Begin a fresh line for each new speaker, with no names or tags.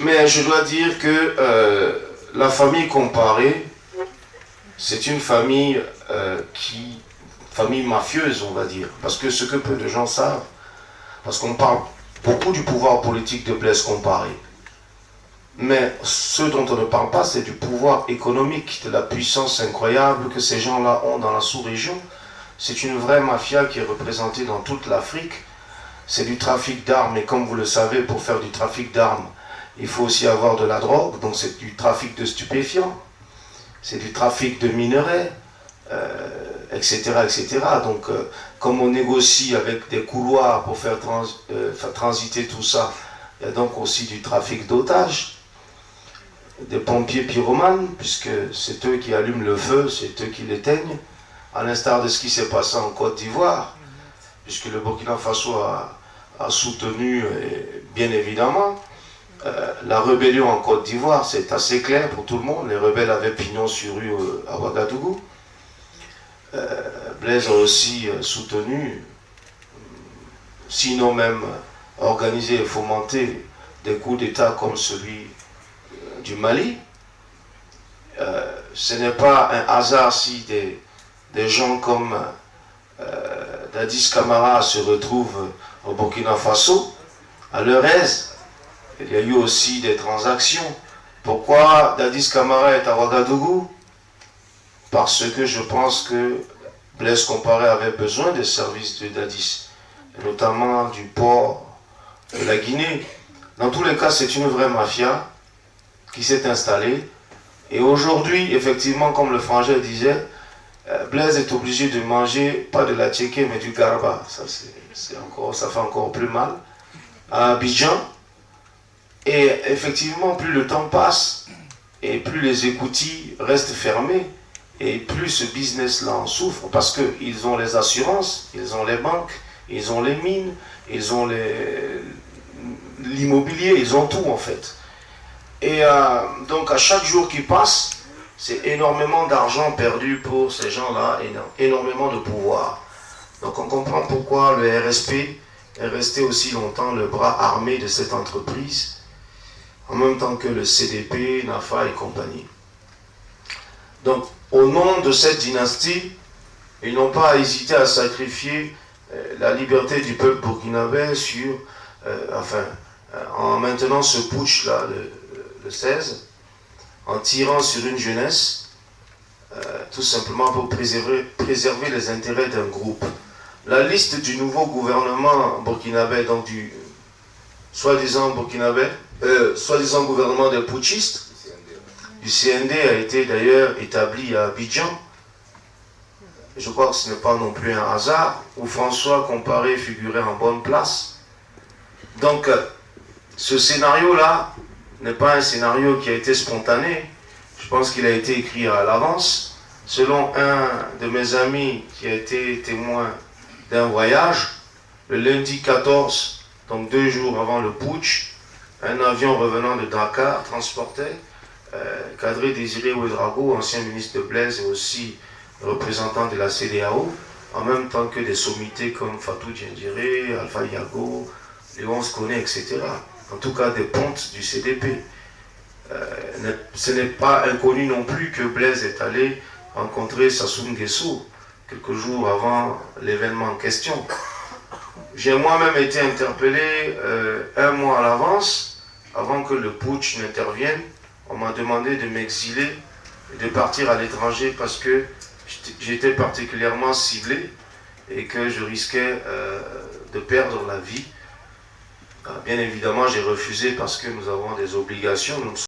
Mais je dois dire que la famille comparée, c'est une famille famille mafieuse, on va dire. Parce que ce que peu de gens savent, parce qu'on parle beaucoup du pouvoir politique de Blaise Compaoré. Mais ce dont on ne parle pas, c'est du pouvoir économique, de la puissance incroyable que ces gens-là ont dans la sous-région. C'est une vraie mafia qui est représentée dans toute l'Afrique. C'est du trafic d'armes, et comme vous le savez, pour faire du trafic d'armes, il faut aussi avoir de la drogue, donc c'est du trafic de stupéfiants, c'est du trafic de minerais, etc., etc. Donc, comme on négocie avec des couloirs pour faire transiter tout ça, il y a donc aussi du trafic d'otages, des pompiers pyromanes, puisque c'est eux qui allument le feu, c'est eux qui l'éteignent, à l'instar de ce qui s'est passé en Côte d'Ivoire, puisque le Burkina Faso a soutenu, bien évidemment, la rébellion en Côte d'Ivoire. C'est assez clair pour tout le monde. Les rebelles avaient pignon sur rue à Ouagadougou. Blaise a aussi soutenu, sinon même organisé et fomenté des coups d'État comme celui du Mali. Ce n'est pas un hasard si des gens comme Dadis Camara se retrouvent au Burkina Faso, à leur aise. Il y a eu aussi des transactions. Pourquoi Dadis Camara est à Ouagadougou? Parce que je pense que Blaise Compaoré avait besoin des services de Dadis, notamment du port de la Guinée. Dans tous les cas, c'est une vraie mafia qui s'est installée. Et aujourd'hui, effectivement, comme le frangin disait, Blaise est obligé de manger, pas de la tchéké, mais du garba. Ça fait encore plus mal. À Abidjan. Et effectivement, plus le temps passe, et plus les écoutilles restent fermées, et plus ce business-là en souffre, parce qu'ils ont les assurances, ils ont les banques, ils ont les mines, ils ont l'immobilier, ils ont tout en fait. Et donc à chaque jour qui passe, c'est énormément d'argent perdu pour ces gens-là, énormément de pouvoir. Donc on comprend pourquoi le RSP est resté aussi longtemps le bras armé de cette entreprise, en même temps que le CDP, NAFA et compagnie. Donc, au nom de cette dynastie, ils n'ont pas hésité à sacrifier la liberté du peuple burkinabé en maintenant ce putsch-là, le 16, en tirant sur une jeunesse, tout simplement pour préserver les intérêts d'un groupe. La liste du nouveau gouvernement burkinabé, donc du soi-disant gouvernement des putschistes, du CND, a été d'ailleurs établi à Abidjan. Je crois que ce n'est pas non plus un hasard, où François Compaoré figurait en bonne place. Donc, ce scénario-là n'est pas un scénario qui a été spontané. Je pense qu'il a été écrit à l'avance. Selon un de mes amis qui a été témoin d'un voyage, le lundi 14, donc 2 jours avant le putsch, un avion revenant de Dakar transportait Kadri Désiré Ouedraogo, ancien ministre de Blaise et aussi représentant de la CEDEAO, en même temps que des sommités comme Fatou Djendjéré, Alpha Yago, Léon Skone, etc. En tout cas des pontes du CDP. Ce n'est pas inconnu non plus que Blaise est allé rencontrer Sassou Nguesso quelques jours avant l'événement en question. J'ai moi-même été interpellé 1 mois à l'avance, avant que le putsch n'intervienne. On m'a demandé de m'exiler et de partir à l'étranger parce que j'étais particulièrement ciblé et que je risquais de perdre la vie. Bien évidemment, j'ai refusé parce que nous avons des obligations.